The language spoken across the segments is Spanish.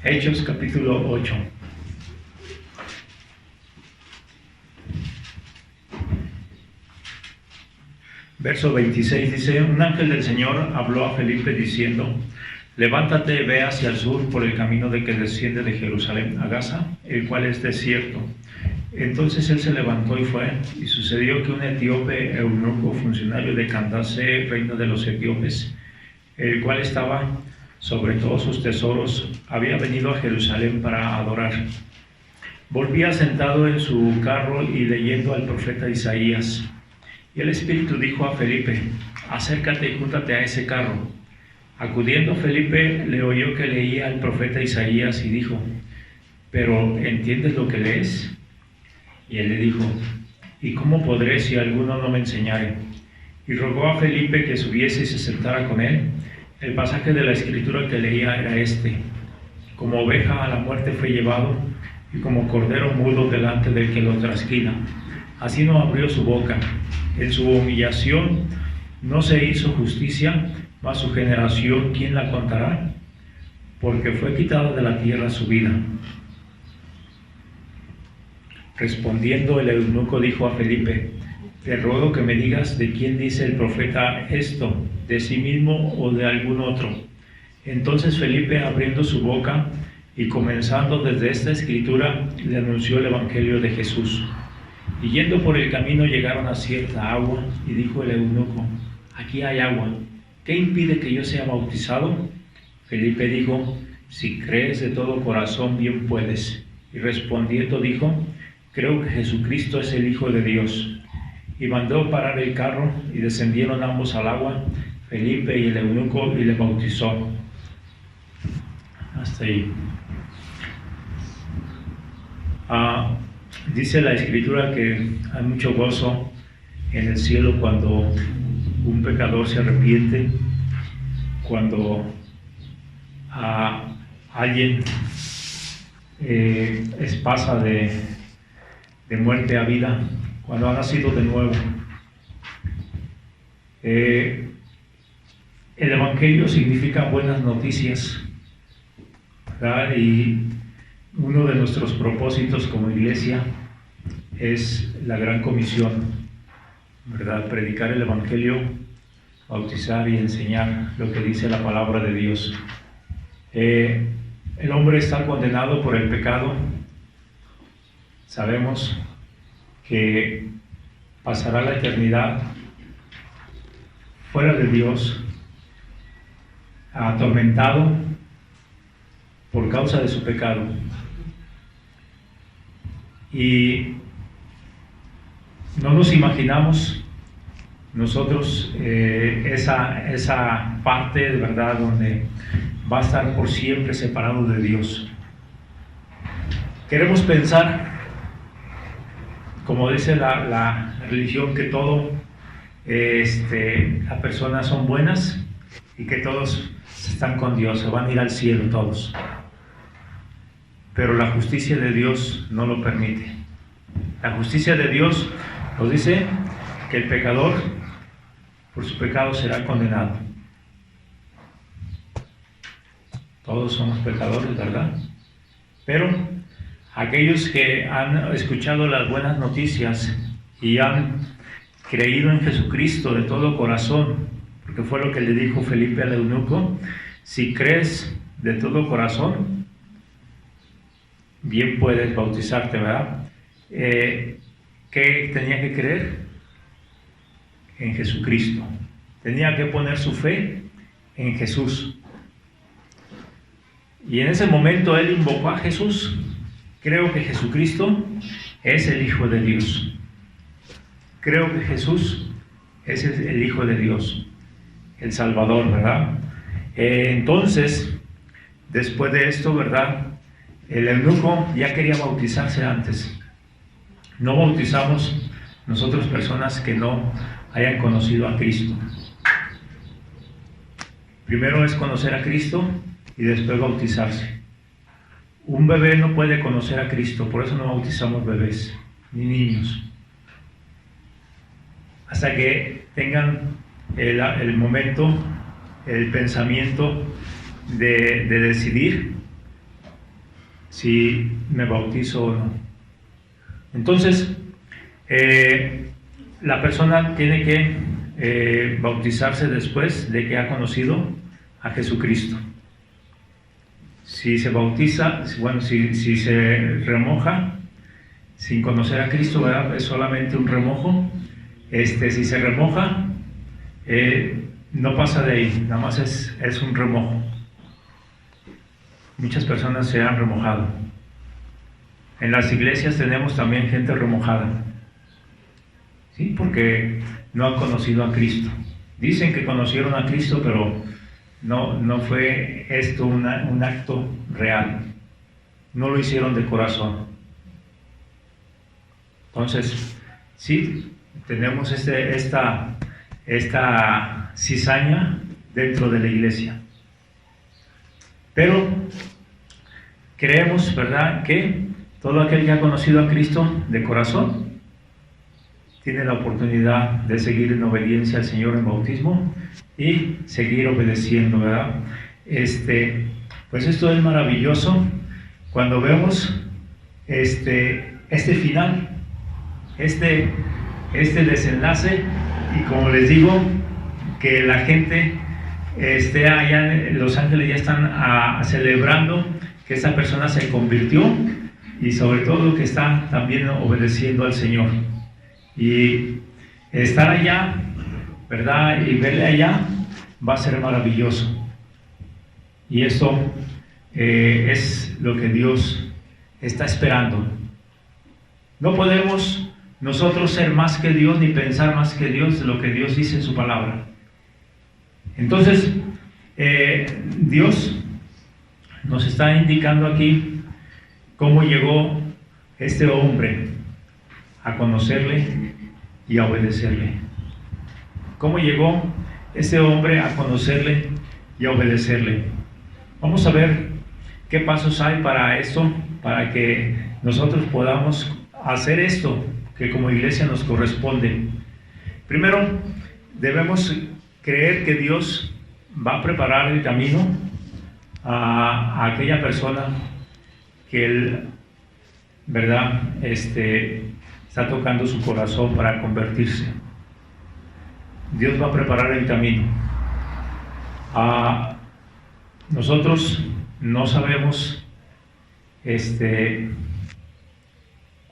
Hechos capítulo 8. Verso 26 dice: un ángel del Señor habló a Felipe diciendo: levántate, ve hacia el sur por el camino de que desciende de Jerusalén a Gaza, el cual es desierto. Entonces él se levantó y fue, y sucedió que un etíope eunuco, funcionario de Candace, reino de los etíopes, el cual estaba sobre todos sus tesoros, había venido a Jerusalén para adorar. Volvía sentado en su carro y leyendo al profeta Isaías. Y el Espíritu dijo a Felipe: acércate y júntate a ese carro. Acudiendo Felipe, le oyó que leía al profeta Isaías y dijo: ¿pero entiendes lo que lees? Y él le dijo: ¿y cómo podré si alguno no me enseñare? Y rogó a Felipe que subiese y se sentara con él. El pasaje de la Escritura que leía era este: como oveja a la muerte fue llevado, y como cordero mudo delante del que lo trasquila, así no abrió su boca. En su humillación no se hizo justicia, mas su generación, ¿quién la contará? Porque fue quitada de la tierra su vida. Respondiendo el eunuco dijo a Felipe: te ruego que me digas de quién dice el profeta esto, de sí mismo o de algún otro. Entonces Felipe, abriendo su boca y comenzando desde esta escritura, le anunció el evangelio de Jesús. Y yendo por el camino llegaron a cierta agua, y dijo el eunuco: aquí hay agua, ¿qué impide que yo sea bautizado? Felipe dijo: si crees de todo corazón, bien puedes. Y respondiendo dijo: creo que Jesucristo es el Hijo de Dios. Y mandó parar el carro, y descendieron ambos al agua, Felipe y el eunuco, y le bautizó. Hasta ahí. Dice la Escritura que hay mucho gozo en el cielo cuando un pecador se arrepiente, cuando alguien pasa de muerte a vida, cuando ha nacido de nuevo. El Evangelio significa buenas noticias, ¿verdad? Y uno de nuestros propósitos como iglesia es la gran comisión, ¿verdad? Predicar el Evangelio, bautizar y enseñar lo que dice la palabra de Dios. El hombre está condenado por el pecado. Sabemos que pasará la eternidad fuera de Dios, atormentado por causa de su pecado. Y no nos imaginamos nosotros esa parte de verdad donde va a estar por siempre separado de Dios. Queremos pensar, como dice la religión, que las personas son buenas y que todos están con Dios, se van a ir al cielo todos. Pero la justicia de Dios no lo permite. La justicia de Dios nos dice que el pecador por su pecado será condenado. Todos somos pecadores, ¿verdad? Pero aquellos que han escuchado las buenas noticias y han creído en Jesucristo de todo corazón, porque fue lo que le dijo Felipe al eunuco: si crees de todo corazón, bien puedes bautizarte, ¿verdad? ¿Qué tenía que creer? En Jesucristo. Tenía que poner su fe en Jesús. Y en ese momento él invocó a Jesús. Creo que Jesucristo es el Hijo de Dios. Creo que Jesús es el Hijo de Dios, el Salvador, ¿verdad? Entonces, después de esto, ¿verdad? El eunuco ya quería bautizarse antes. No bautizamos nosotros personas que no hayan conocido a Cristo. Primero es conocer a Cristo y después bautizarse. Un bebé no puede conocer a Cristo, por eso no bautizamos bebés ni niños. Hasta que tengan el momento, el pensamiento de decidir si me bautizo o no. Entonces, la persona tiene que bautizarse después de que ha conocido a Jesucristo. Si se bautiza, bueno, si se remoja sin conocer a Cristo, ¿verdad? Es solamente un remojo. Si se remoja, no pasa de ahí, nada más es un remojo. Muchas personas se han remojado. En las iglesias tenemos también gente remojada, ¿sí? Porque no han conocido a Cristo. Dicen que conocieron a Cristo, pero no fue esto un acto real. No lo hicieron de corazón. Entonces, sí, tenemos esta cizaña dentro de la iglesia. Pero creemos, ¿verdad?, que todo aquel que ha conocido a Cristo de corazón tiene la oportunidad de seguir en obediencia al Señor en bautismo y seguir obedeciendo, ¿verdad? Pues esto es maravilloso cuando vemos este final, este desenlace, y como les digo, que la gente allá en Los Ángeles ya están celebrando que esa persona se convirtió, y sobre todo que está también obedeciendo al Señor. Y estar allá, ¿verdad?, y verle allá va a ser maravilloso. Y esto es lo que Dios está esperando. No podemos nosotros ser más que Dios ni pensar más que Dios de lo que Dios dice en su palabra. Entonces, Dios nos está indicando aquí cómo llegó este hombre a conocerle y a obedecerle. ¿Cómo llegó este hombre a conocerle y a obedecerle? Vamos a ver qué pasos hay para esto, para que nosotros podamos hacer esto que como iglesia nos corresponde. Primero, debemos creer que Dios va a preparar el camino a aquella persona que Él, ¿verdad?, está tocando su corazón para convertirse. Dios va a preparar el camino. Nosotros no sabemos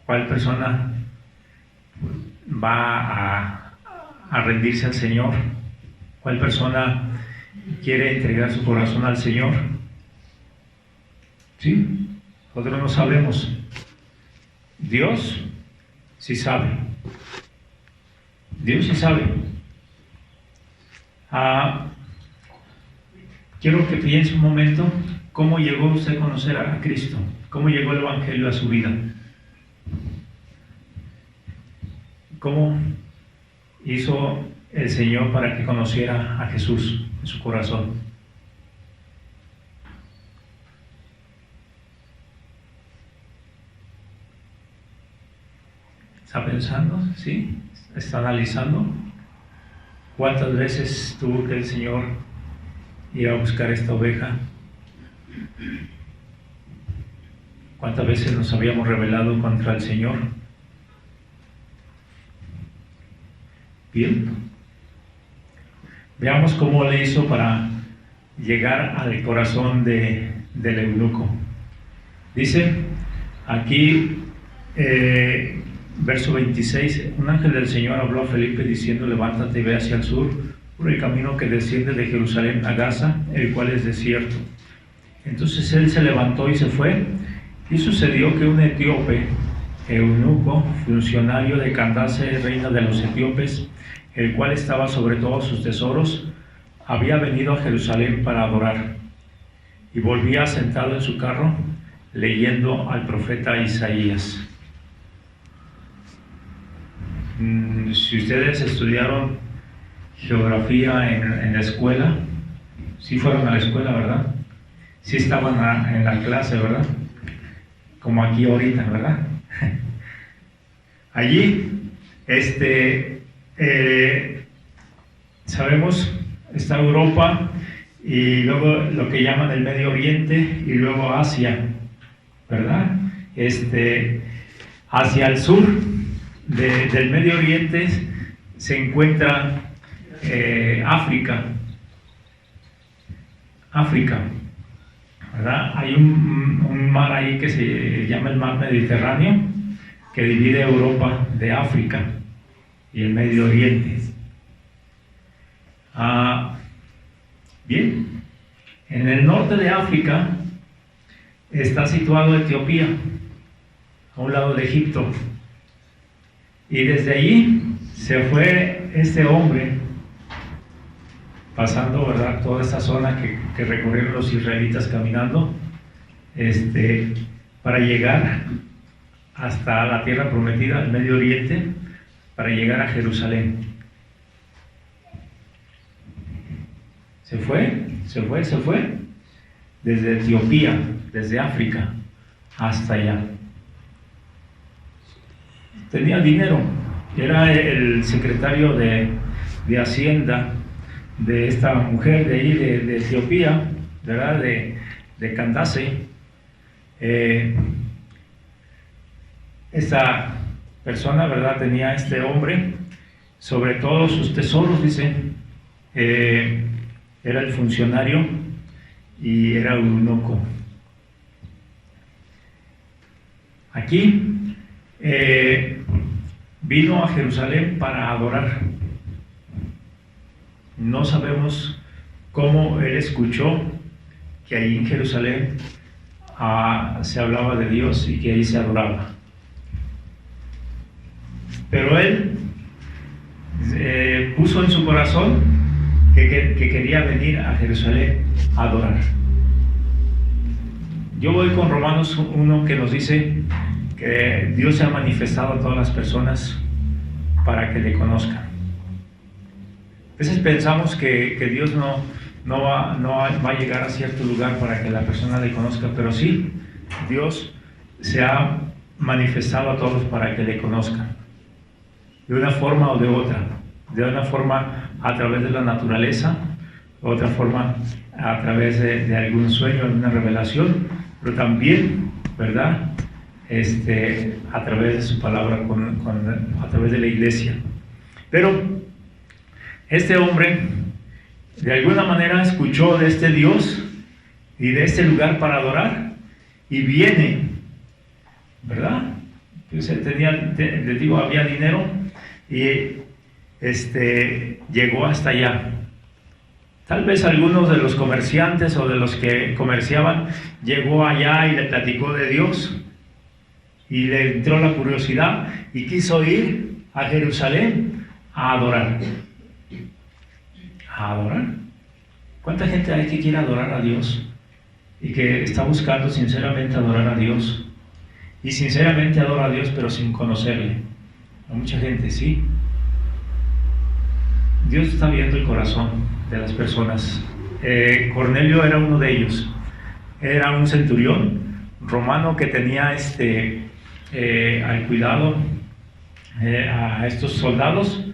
cuál persona va a rendirse al Señor, cuál persona quiere entregar su corazón al Señor. ¿Sí? Nosotros no sabemos. Dios sí sabe. Dios sí sabe. Quiero que piense un momento cómo llegó usted a conocer a Cristo, cómo llegó el Evangelio a su vida, cómo hizo el Señor para que conociera a Jesús en su corazón. ¿Está pensando? ¿Sí? ¿Está analizando? ¿Cuántas veces tuvo que el Señor ir a buscar esta oveja? ¿Cuántas veces nos habíamos rebelado contra el Señor? Bien. Veamos cómo le hizo para llegar al corazón del eunuco. Dice aquí, verso 26, un ángel del Señor habló a Felipe diciendo: levántate y ve hacia el sur, por el camino que desciende de Jerusalén a Gaza, el cual es desierto. Entonces él se levantó y se fue, y sucedió que un etíope, eunuco, funcionario de Candace, reina de los etíopes, el cual estaba sobre todos sus tesoros, había venido a Jerusalén para adorar, y volvía sentado en su carro, leyendo al profeta Isaías. Si ustedes estudiaron geografía en la escuela, sí fueron a la escuela, ¿verdad? Sí estaban en la clase, ¿verdad? Como aquí ahorita, ¿verdad? Allí, sabemos, está Europa, y luego lo que llaman el Medio Oriente, y luego Asia, ¿verdad? Hacia el sur del Medio Oriente se encuentra África, ¿verdad? Hay un mar ahí que se llama el mar Mediterráneo, que divide Europa de África y el Medio Oriente. Bien, en el norte de África está situado Etiopía, a un lado de Egipto, y desde allí se fue este hombre, pasando, ¿verdad?, toda esta zona que recorrieron los israelitas caminando, para llegar hasta la tierra prometida, el Medio Oriente, para llegar a Jerusalén. Se fue desde Etiopía, desde África hasta allá. Tenía dinero, era el secretario de Hacienda de esta mujer de ahí, de Etiopía, ¿verdad?, de Candace. Esta persona, ¿verdad?, tenía este hombre sobre todos sus tesoros, dice. Era el funcionario y era eunuco. Aquí vino a Jerusalén para adorar. No sabemos cómo él escuchó que ahí en Jerusalén se hablaba de Dios y que ahí se adoraba. Pero él puso en su corazón que quería venir a Jerusalén a adorar. Yo voy con Romanos 1, que nos dice que Dios se ha manifestado a todas las personas para que le conozcan. A veces pensamos que Dios no va a llegar a cierto lugar para que la persona le conozca, pero sí, Dios se ha manifestado a todos para que le conozcan, de una forma o de otra. De una forma a través de la naturaleza, de otra forma a través de algún sueño, alguna revelación, pero también, ¿verdad?, a través de su palabra, a través de la iglesia. Pero este hombre de alguna manera escuchó de este Dios y de este lugar para adorar, y viene, ¿verdad? Entonces les digo, había dinero, y llegó hasta allá. Tal vez algunos de los comerciantes o de los que comerciaban llegó allá y le platicó de Dios, y le entró la curiosidad y quiso ir a Jerusalén a adorar. ¿A adorar? ¿Cuánta gente hay que quiere adorar a Dios y que está buscando sinceramente adorar a Dios? Y sinceramente adora a Dios pero sin conocerle. Hay mucha gente, ¿sí? Dios está viendo el corazón de las personas. Cornelio era uno de ellos. Era un centurión romano que tenía al cuidado a estos soldados,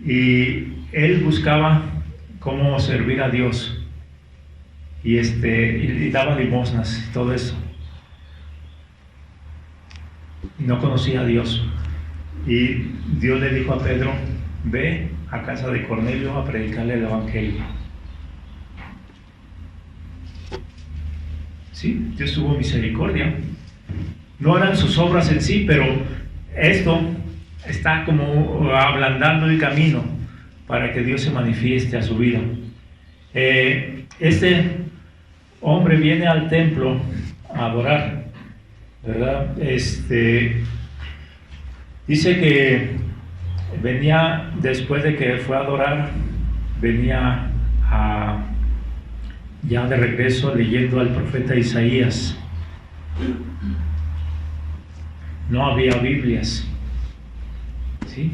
y él buscaba cómo servir a Dios, y daba limosnas y todo eso, y no conocía a Dios. Y Dios le dijo a Pedro: ve a casa de Cornelio a predicarle el evangelio. Sí, Dios tuvo misericordia. No eran sus obras en sí, pero esto está como ablandando el camino para que Dios se manifieste a su vida. Este hombre viene al templo a adorar, ¿verdad? Dice que venía, después de que fue a adorar, venía ya de regreso leyendo al profeta Isaías. No había Biblias, ¿sí?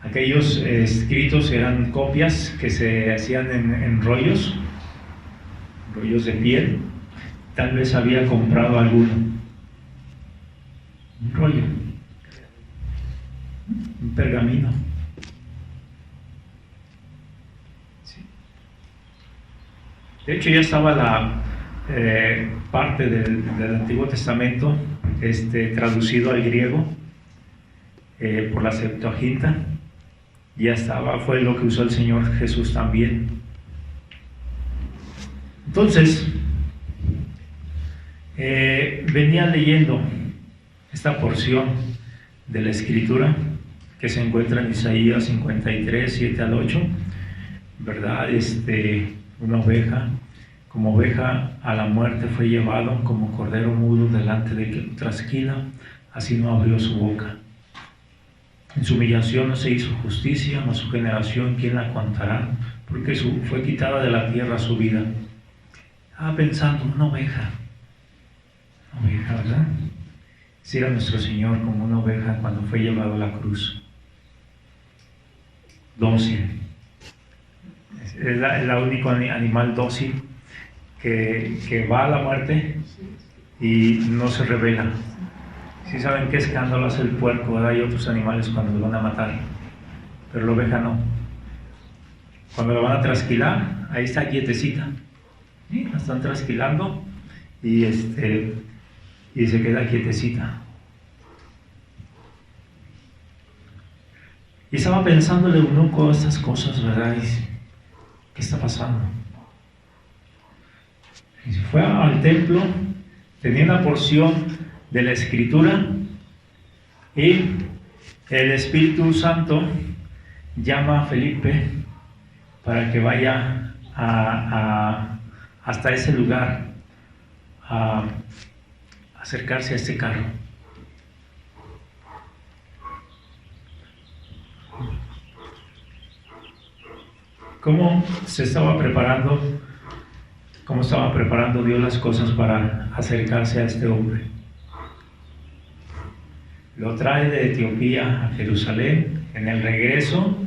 Aquellos escritos eran copias que se hacían en rollos de piel. Tal vez había comprado alguno, un rollo, un pergamino, ¿sí? De hecho ya estaba parte del Antiguo Testamento traducido al griego por la Septuaginta. Ya estaba, fue lo que usó el Señor Jesús también. Entonces, venía leyendo esta porción de la Escritura que se encuentra en Isaías 53, 7 al 8, ¿verdad? Una oveja, como oveja a la muerte fue llevado, como cordero mudo delante de que lo trasquila, así no abrió su boca. En su humillación no se hizo justicia, mas su generación, ¿quién la contará? Porque fue quitada de la tierra su vida. Estaba pensando, una oveja, ¿verdad? Si era nuestro Señor como una oveja cuando fue llevado a la cruz. Dócil. Es la único animal dócil que va a la muerte y no se revela. Si saben qué escándalo hace el puerco, ¿verdad? Hay otros animales cuando lo van a matar, pero la oveja no. Cuando la van a trasquilar, ahí está quietecita. ¿Sí? La están trasquilando y se queda quietecita. Y estaba pensándole eunuco estas cosas, ¿verdad? ¿Qué está pasando? Y se fue al templo, tenía una porción de la Escritura y el Espíritu Santo llama a Felipe para que vaya hasta ese lugar a acercarse a este carro. ¿Cómo se estaba preparando? ¿Cómo estaba preparando Dios las cosas para acercarse a este hombre? Lo trae de Etiopía a Jerusalén. En el regreso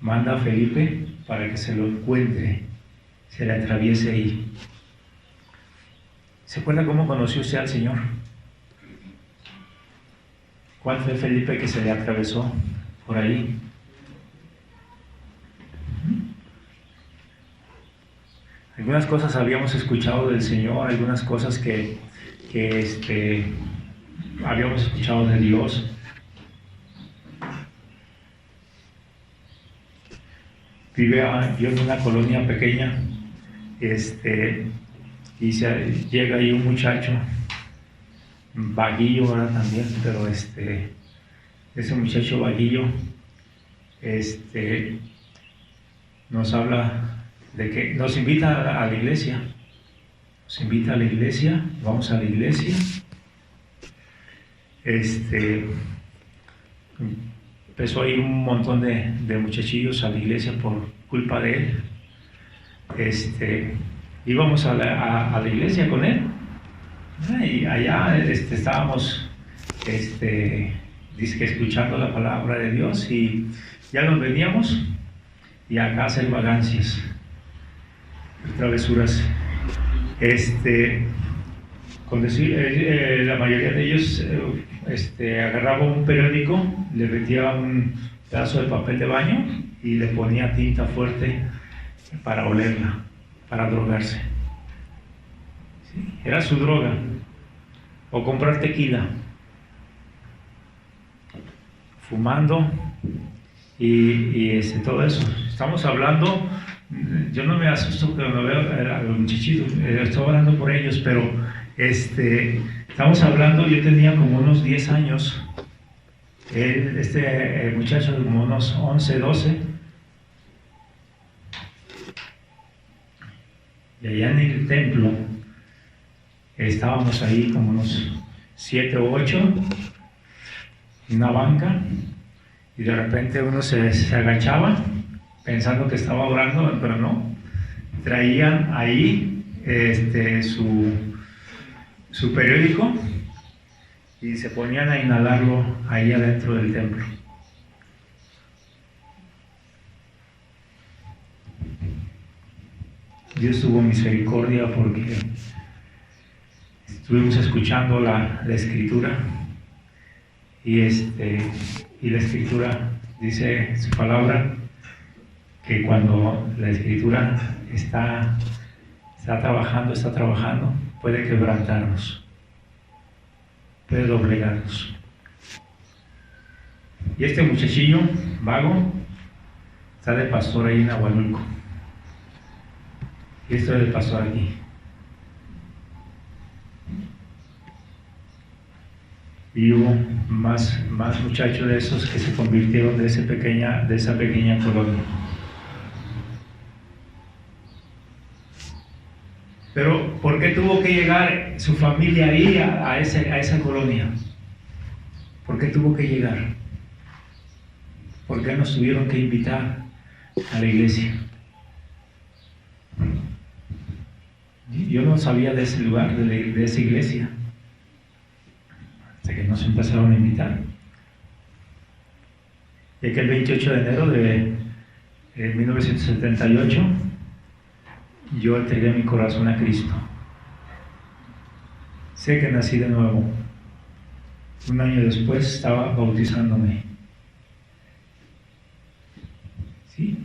manda a Felipe para que se lo encuentre, se le atraviese ahí. ¿Se acuerda cómo conoció usted al Señor? ¿Cuál fue Felipe que se le atravesó por ahí? Algunas cosas habíamos escuchado del Señor, algunas cosas que habíamos escuchado de Dios. Yo en una colonia pequeña, y llega ahí un muchacho, vaguillo ahora también, pero ese muchacho vaguillo, nos habla de que nos invita a la iglesia, vamos a la iglesia. Empezó a ir un montón de muchachillos a la iglesia por culpa de él. Íbamos a la iglesia con él, y allá estábamos escuchando la palabra de Dios, y ya nos veníamos y acá a hacer vagancias, travesuras. Con decir, la mayoría de ellos agarraba un periódico, le metía un pedazo de papel de baño y le ponía tinta fuerte para olerla, para drogarse. ¿Sí? Era su droga. O comprar tequila, fumando y todo eso. Estamos hablando, yo no me asusto cuando veo a los muchachitos, estoy hablando por ellos, pero estamos hablando, yo tenía como unos 10 años, el muchacho de como unos 11, 12, y allá en el templo estábamos ahí como unos 7 o 8 en una banca, y de repente uno se agachaba pensando que estaba orando, pero no. Traían ahí su periódico y se ponían a inhalarlo ahí adentro del templo. Dios tuvo misericordia porque estuvimos escuchando la Escritura, y la Escritura dice su palabra que cuando la Escritura está está trabajando, puede quebrantarnos, puede doblegarnos. Y este muchachillo vago está de pastor ahí en Agualulco. Y esto es de pastor aquí. Y hubo más muchachos de esos que se convirtieron de esa pequeña colonia. Pero ¿por qué tuvo que llegar su familia ahí a esa colonia? ¿Por qué tuvo que llegar? ¿Por qué nos tuvieron que invitar a la iglesia? Yo no sabía de ese lugar, de esa iglesia, hasta que nos empezaron a invitar. Y que el 28 de enero de 1978 yo entregué mi corazón a Cristo. Sé que nací de nuevo. Un año después estaba bautizándome. ¿Sí?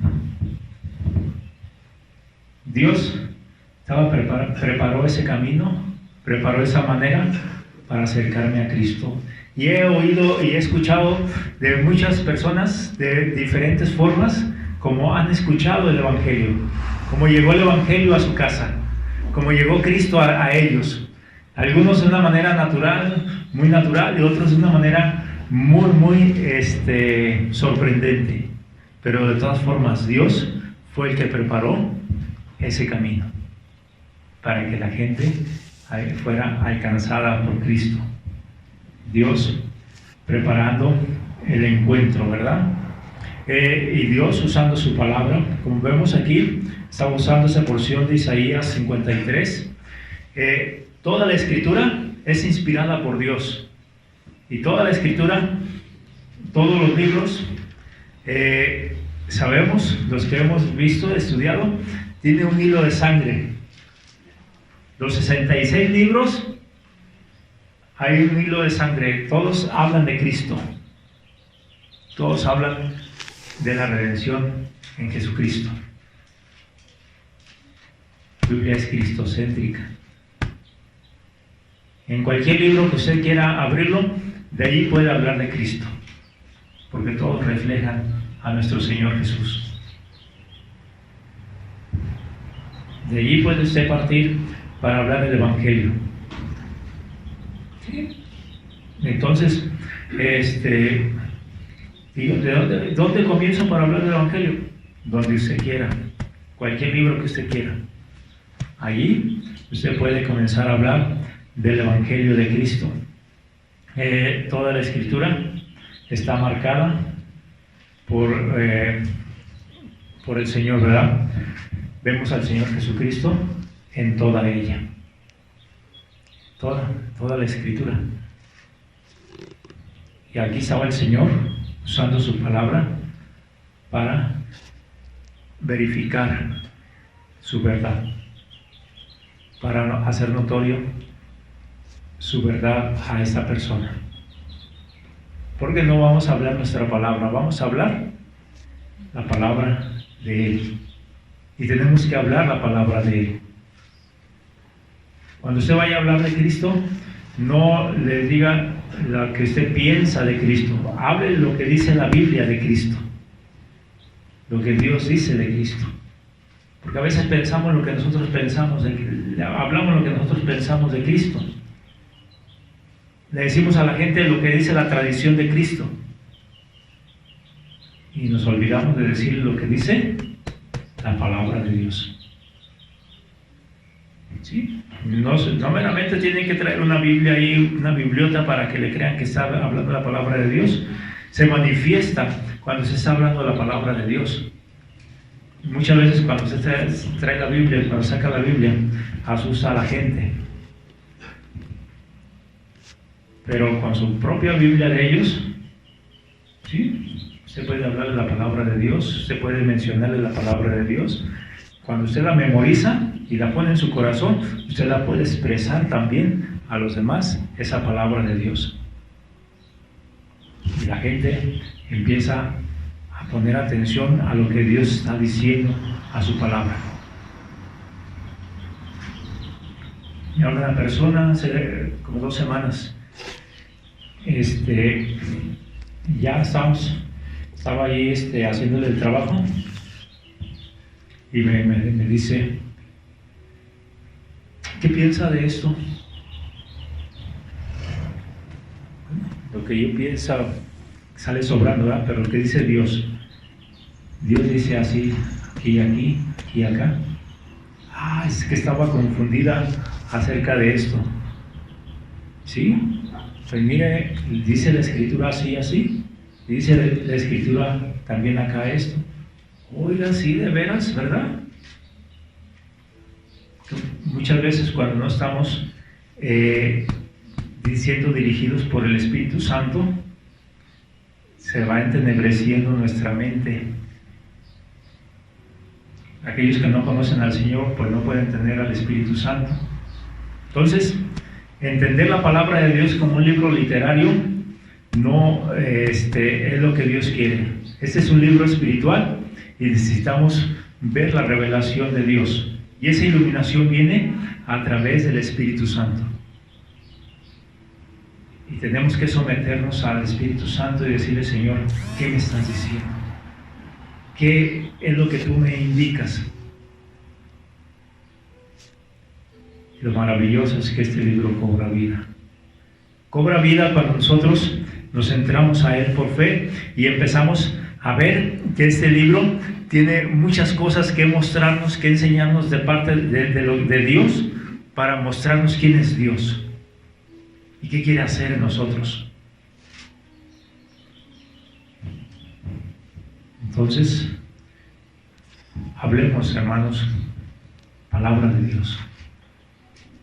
Dios preparó ese camino, preparó esa manera para acercarme a Cristo. Y he oído y he escuchado de muchas personas de diferentes formas cómo han escuchado el Evangelio, cómo llegó el Evangelio a su casa, cómo llegó Cristo a ellos. Algunos de una manera natural, muy natural, y otros de una manera muy sorprendente. Pero de todas formas, Dios fue el que preparó ese camino para que la gente fuera alcanzada por Cristo. Dios preparando el encuentro, ¿verdad? Y Dios usando su palabra, como vemos aquí, está usando esa porción de Isaías 53. Toda la escritura es inspirada por Dios. Y toda la escritura, todos los libros, sabemos, los que hemos visto, estudiado, tiene un hilo de sangre. Los 66 libros, hay un hilo de sangre. Todos hablan de Cristo. Todos hablan de la redención en Jesucristo. La Biblia es cristocéntrica. En cualquier libro que usted quiera abrirlo, de allí puede hablar de Cristo, porque todos reflejan a nuestro Señor Jesús. De allí puede usted partir para hablar del Evangelio. ¿Sí? Entonces, digo, ¿de dónde comienzo para hablar del Evangelio? Donde usted quiera, cualquier libro que usted quiera. Allí usted puede comenzar a hablar del Evangelio de Cristo. Toda la Escritura está marcada por el Señor, ¿verdad? Vemos al Señor Jesucristo en toda ella. Toda la Escritura. Y aquí estaba el Señor usando su palabra para verificar su verdad, para hacer notorio su verdad a esta persona. Porque no vamos a hablar nuestra palabra, vamos a hablar la palabra de Él. Y tenemos que hablar la palabra de Él. Cuando usted vaya a hablar de Cristo, no le diga lo que usted piensa de Cristo. Hable lo que dice la Biblia de Cristo. Lo que Dios dice de Cristo. Porque a veces pensamos lo que nosotros pensamos, hablamos lo que nosotros pensamos de Cristo. Le decimos a la gente lo que dice la tradición de Cristo. Y nos olvidamos de decir lo que dice la palabra de Dios. ¿Sí? No meramente tienen que traer una Biblia ahí, una bibliota para que le crean que está hablando la palabra de Dios. Se manifiesta cuando se está hablando la palabra de Dios. Muchas veces cuando se trae la Biblia, cuando saca la Biblia, asusta a la gente. Pero con su propia Biblia de ellos, ¿sí? Usted puede hablarle la palabra de Dios, usted puede mencionarle la palabra de Dios. Cuando usted la memoriza y la pone en su corazón, usted la puede expresar también a los demás, esa palabra de Dios. Y la gente empieza a poner atención a lo que Dios está diciendo a su palabra. Me habla una persona hace como 2 semanas. Ya estaba ahí haciéndole el trabajo y me dice, ¿qué piensa de esto? Lo que yo pienso sale sobrando, ¿verdad? Pero lo que dice Dios dice así, aquí, aquí y acá. Es que estaba confundida acerca de esto. ¿Sí? Pues mire, dice la Escritura así, así. Dice la Escritura también acá esto. Oiga, sí, de veras, ¿verdad? Muchas veces cuando no estamos siendo dirigidos por el Espíritu Santo, se va entenebreciendo nuestra mente. Aquellos que no conocen al Señor, pues no pueden tener al Espíritu Santo. Entonces, entender la palabra de Dios como un libro literario no es lo que Dios quiere. Este es un libro espiritual y necesitamos ver la revelación de Dios. Y esa iluminación viene a través del Espíritu Santo. Y tenemos que someternos al Espíritu Santo y decirle, Señor, ¿qué me estás diciendo? ¿Qué es lo que tú me indicas? Lo maravilloso es que este libro cobra vida. Cobra vida cuando nosotros nos centramos a él por fe y empezamos a ver que este libro tiene muchas cosas que mostrarnos, que enseñarnos de parte de Dios, para mostrarnos quién es Dios y qué quiere hacer en nosotros. Entonces, hablemos, hermanos, palabra de Dios,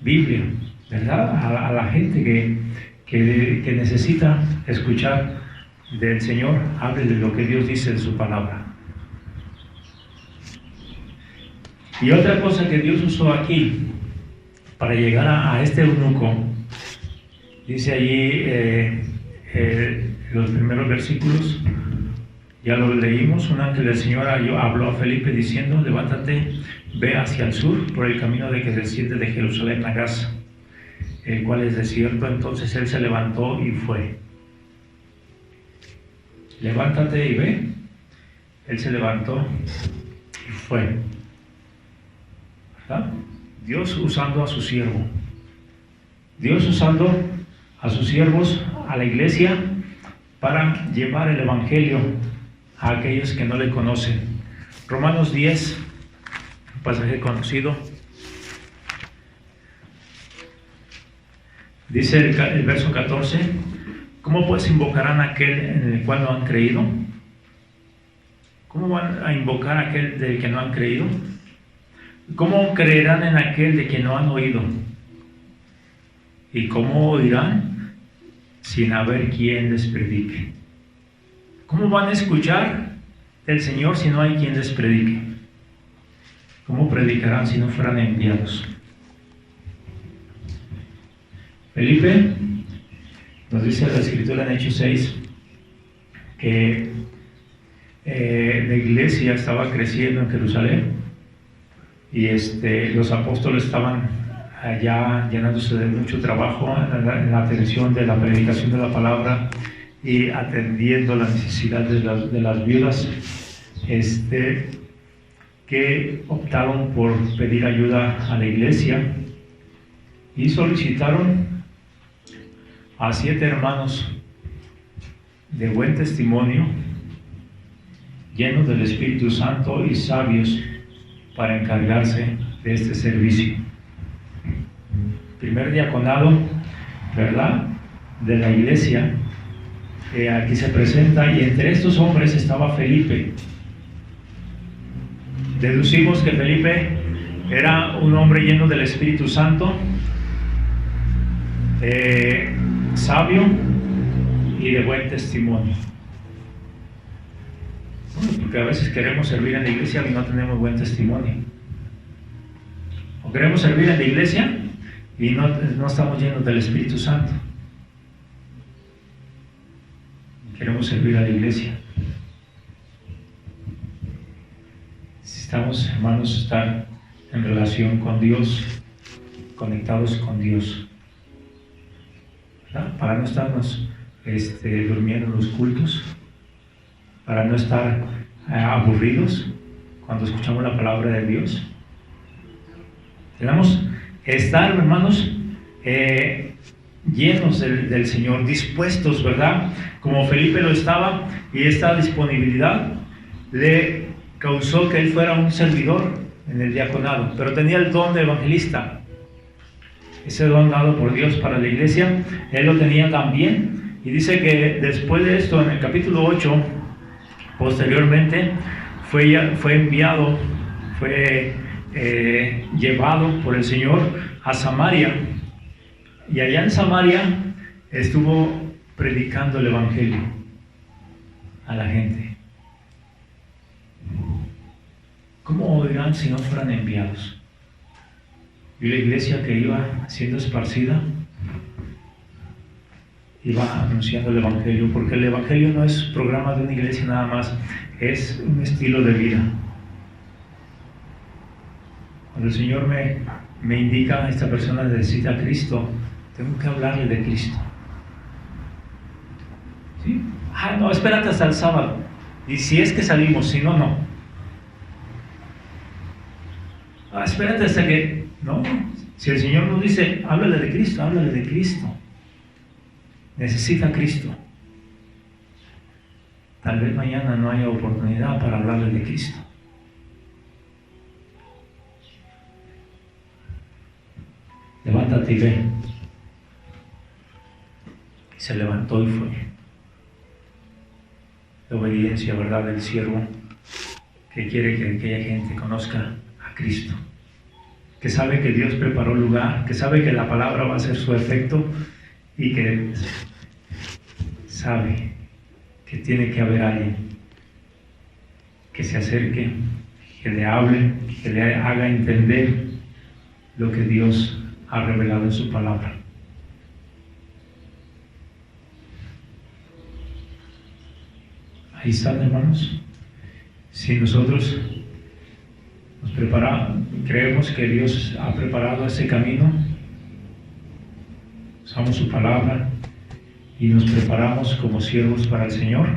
Biblia, ¿verdad? A la gente que necesita escuchar del Señor, hable de lo que Dios dice en su palabra. Y otra cosa que Dios usó aquí para llegar a este eunuco, dice allí los primeros versículos, ya lo leímos. Un ángel del Señor habló a Felipe diciendo, levántate, ve hacia el sur por el camino de que desciende de Jerusalén a Gaza, el cual es desierto. Entonces él se levantó y fue. Levántate y ve. Él se levantó y fue. ¿Verdad? Dios usando a su siervo. Dios usando a sus siervos, a la iglesia, para llevar el evangelio a aquellos que no le conocen. Romanos 10, un pasaje conocido. Dice el verso 14, ¿cómo pues invocarán a aquel en el cual no han creído? ¿Cómo van a invocar a aquel del que no han creído? ¿Cómo creerán en aquel de quien no han oído? ¿Y cómo oirán sin haber quien les predique? ¿Cómo van a escuchar del Señor si no hay quien les predique? ¿Cómo predicarán si no fueran enviados? Felipe nos dice la Escritura en Hechos 6 que la iglesia estaba creciendo en Jerusalén y los apóstoles estaban allá llenándose de mucho trabajo en la atención de la predicación de la palabra y atendiendo las necesidades de las viudas, que optaron por pedir ayuda a la iglesia y solicitaron a 7 hermanos de buen testimonio, llenos del Espíritu Santo y sabios, para encargarse de este servicio. Primer diaconado, ¿verdad?, de la iglesia, aquí se presenta, y entre estos hombres estaba Felipe. Deducimos que Felipe era un hombre lleno del Espíritu Santo, sabio y de buen testimonio. Porque a veces queremos servir en la iglesia y no tenemos buen testimonio. O queremos servir en la iglesia y no estamos llenos del Espíritu Santo. Queremos servir a la iglesia. Necesitamos, hermanos, estar en relación con Dios, conectados con Dios, ¿verdad? Para no estarnos durmiendo en los cultos, para no estar aburridos cuando escuchamos la palabra de Dios. Tenemos que estar, hermanos, llenos del Señor, dispuestos, ¿verdad? Como Felipe lo estaba, y esta disponibilidad le causó que él fuera un servidor en el diaconado, pero tenía el don de evangelista. Ese don dado por Dios para la iglesia, él lo tenía también. Y dice que después de esto, en el capítulo 8, posteriormente, fue enviado, fue llevado por el Señor a Samaria. Y allá en Samaria estuvo predicando el evangelio a la gente. ¿Cómo oirán si no fueran enviados? Y la iglesia que iba siendo esparcida iba anunciando el evangelio, porque el evangelio no es programa de una iglesia nada más, es un estilo de vida. Cuando el Señor me indica, esta persona necesita a Cristo, tengo que hablarle de Cristo. ¿Sí? No, espérate hasta el sábado. Y si es que salimos, si no, no. Espérate hasta que... No, si el Señor nos dice, háblale de Cristo, háblale de Cristo. Necesita a Cristo. Tal vez mañana no haya oportunidad para hablarle de Cristo. Levántate y ve. Y se levantó y fue. La obediencia, ¿verdad?, del siervo que quiere que aquella gente conozca a Cristo, que sabe que Dios preparó lugar, que sabe que la palabra va a hacer su efecto y que sabe que tiene que haber alguien que se acerque, que le hable, que le haga entender lo que Dios ha revelado en su palabra. Ahí están, hermanos. Si nosotros nos preparamos, creemos que Dios ha preparado ese camino, usamos su palabra y nos preparamos como siervos para el Señor,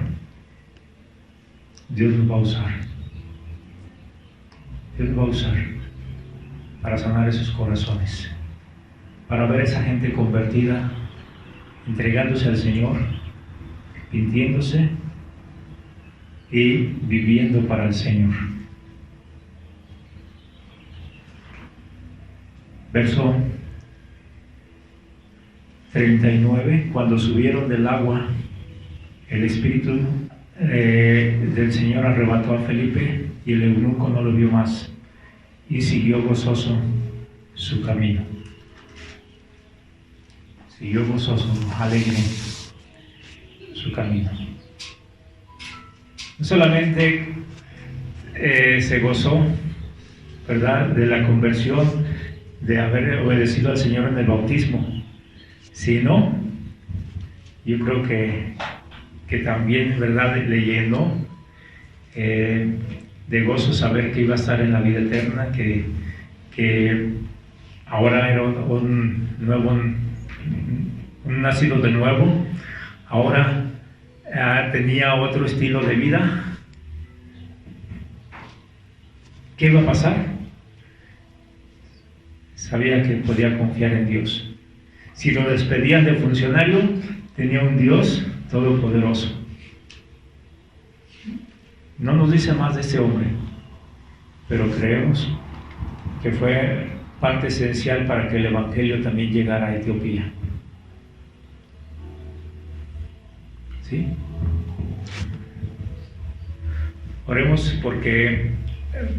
Dios nos va a usar. Dios nos va a usar para sanar esos corazones, para ver a esa gente convertida, entregándose al Señor, pintiéndose y viviendo para el Señor. Verso 39, cuando subieron del agua, el Espíritu del Señor arrebató a Felipe y el eunuco no lo vio más y siguió gozoso su camino. Siguió gozoso, alegre su camino. No solamente se gozó, ¿verdad?, de la conversión, de haber obedecido al Señor en el bautismo, sino, yo creo que también, ¿verdad?, le llenó de gozo saber que iba a estar en la vida eterna, que ahora era un nacido de nuevo, ahora tenía otro estilo de vida. ¿Qué iba a pasar? Sabía que podía confiar en Dios. Si lo despedían de funcionario, tenía un Dios todopoderoso. No nos dice más de este hombre, pero creemos que fue parte esencial para que el Evangelio también llegara a Etiopía. ¿Sí? Oremos porque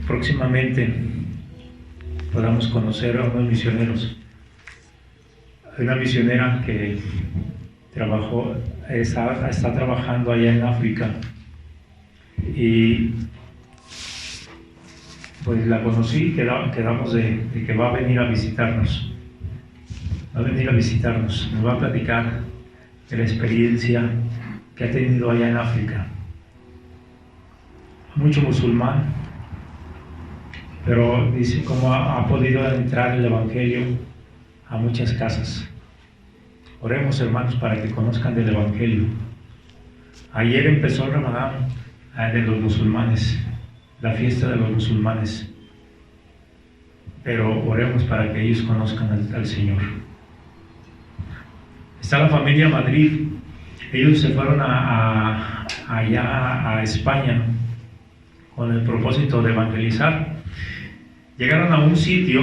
próximamente podamos conocer a unos misioneros. Hay una misionera que está trabajando allá en África y pues la conocí, quedamos de que va a venir a visitarnos. Va a venir a visitarnos, nos va a platicar de la experiencia que ha tenido allá en África. Mucho musulmán, pero dice cómo ha podido entrar el Evangelio a muchas casas. Oremos, hermanos, para que conozcan del Evangelio. Ayer empezó el Ramadán de los musulmanes, la fiesta de los musulmanes, pero oremos para que ellos conozcan al Señor. Está la familia Madrid. Ellos se fueron allá a España con el propósito de evangelizar. Llegaron a un sitio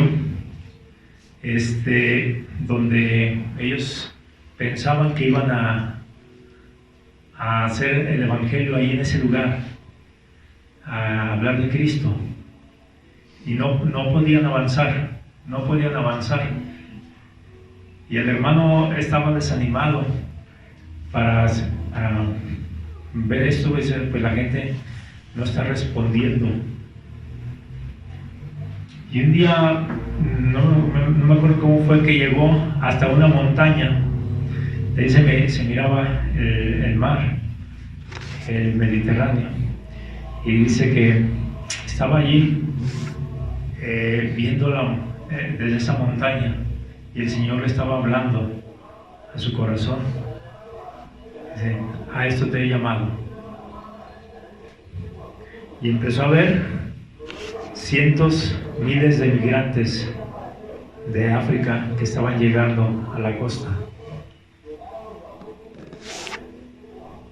donde ellos pensaban que iban a hacer el evangelio ahí en ese lugar, a hablar de Cristo, y no podían avanzar. Y el hermano estaba desanimado para ver esto, pues la gente no está respondiendo. Y un día, no me acuerdo cómo fue, que llegó hasta una montaña. De ahí se miraba el mar, el Mediterráneo. Y dice que estaba allí viéndola desde esa montaña, y el Señor le estaba hablando a su corazón. Dice: a esto te he llamado. Y empezó a ver cientos, miles de migrantes de África que estaban llegando a la costa.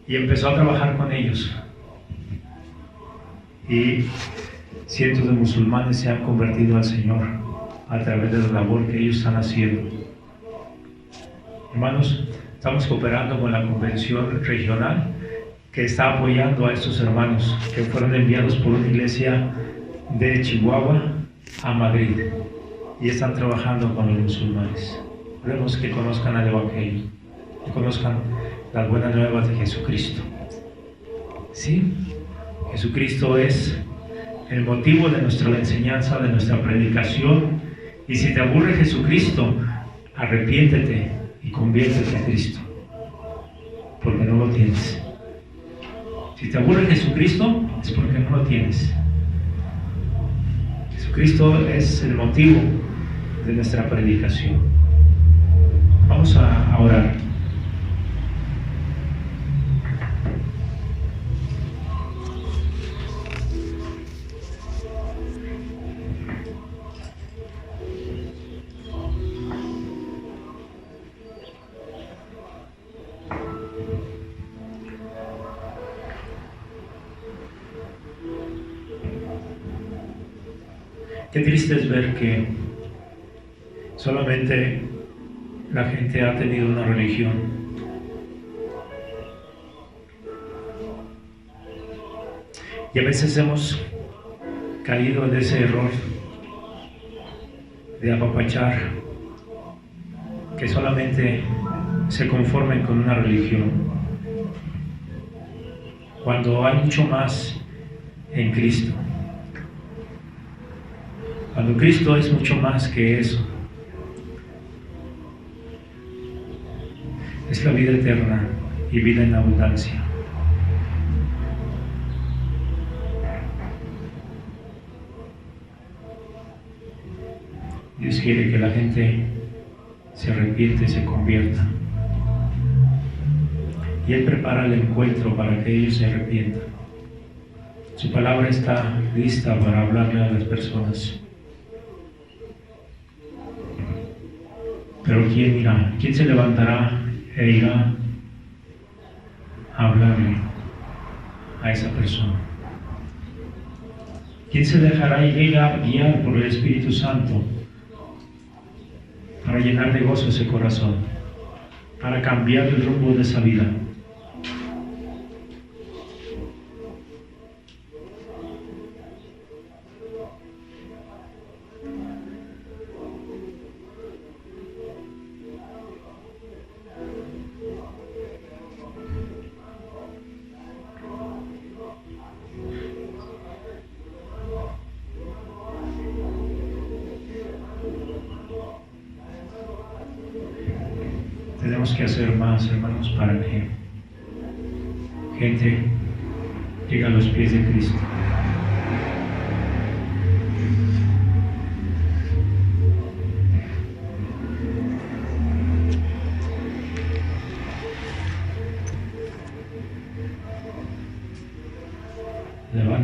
Y empezó a trabajar con ellos. Y cientos de musulmanes se han convertido al Señor a través de la labor que ellos están haciendo. Hermanos, estamos cooperando con la convención regional que está apoyando a estos hermanos que fueron enviados por una iglesia de Chihuahua a Madrid, y están trabajando con los musulmanes. Queremos que conozcan el Evangelio, que conozcan las buenas nuevas de Jesucristo. Sí, Jesucristo es el motivo de nuestra enseñanza, de nuestra predicación. Y si te aburre Jesucristo, arrepiéntete y conviértete a Cristo, porque no lo tienes. Si te aburre Jesucristo, es porque no lo tienes. Jesucristo es el motivo de nuestra predicación. Vamos a orar. Qué triste es ver que solamente la gente ha tenido una religión. Y a veces hemos caído en ese error de apapachar, que solamente se conformen con una religión, cuando hay mucho más en Cristo. Cuando Cristo es mucho más que eso. Es la vida eterna y vida en abundancia. Dios quiere que la gente se arrepiente y se convierta. Y Él prepara el encuentro para que ellos se arrepientan. Su palabra está lista para hablarle a las personas. Pero ¿quién irá? ¿Quién se levantará e irá a hablarle a esa persona? ¿Quién se dejará guiar por el Espíritu Santo para llenar de gozo ese corazón, para cambiar el rumbo de esa vida? Tenemos que hacer más, hermanos, para que gente llegue a los pies de Cristo.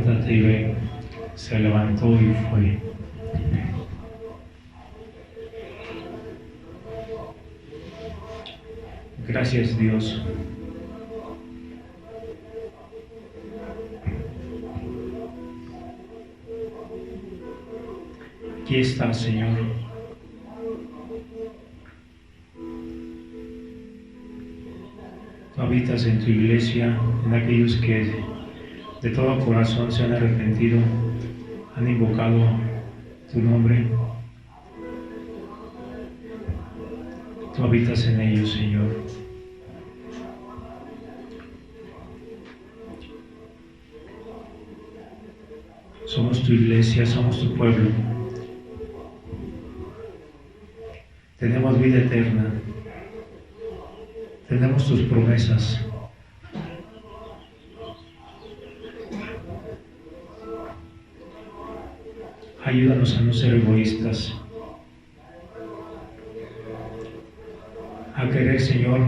levántate y ve. Se levantó y fue. Gracias, Dios. Aquí está, Señor. Tú habitas en tu iglesia, en aquellos que de todo corazón se han arrepentido, han invocado tu nombre. Tú habitas en ellos, Señor. Somos tu iglesia, somos tu pueblo. Tenemos vida eterna. Tenemos tus promesas. Ayúdanos a no ser egoístas. A querer, Señor,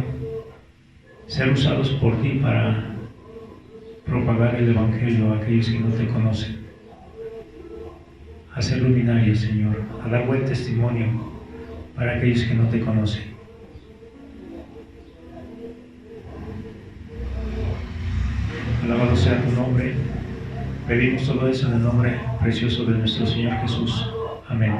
ser usados por ti para propagar el Evangelio a aquellos que no te conocen. A ser luminarias, Señor, a dar buen testimonio para aquellos que no te conocen. Alabado sea tu nombre. Pedimos todo eso en el nombre precioso de nuestro Señor Jesús. Amén.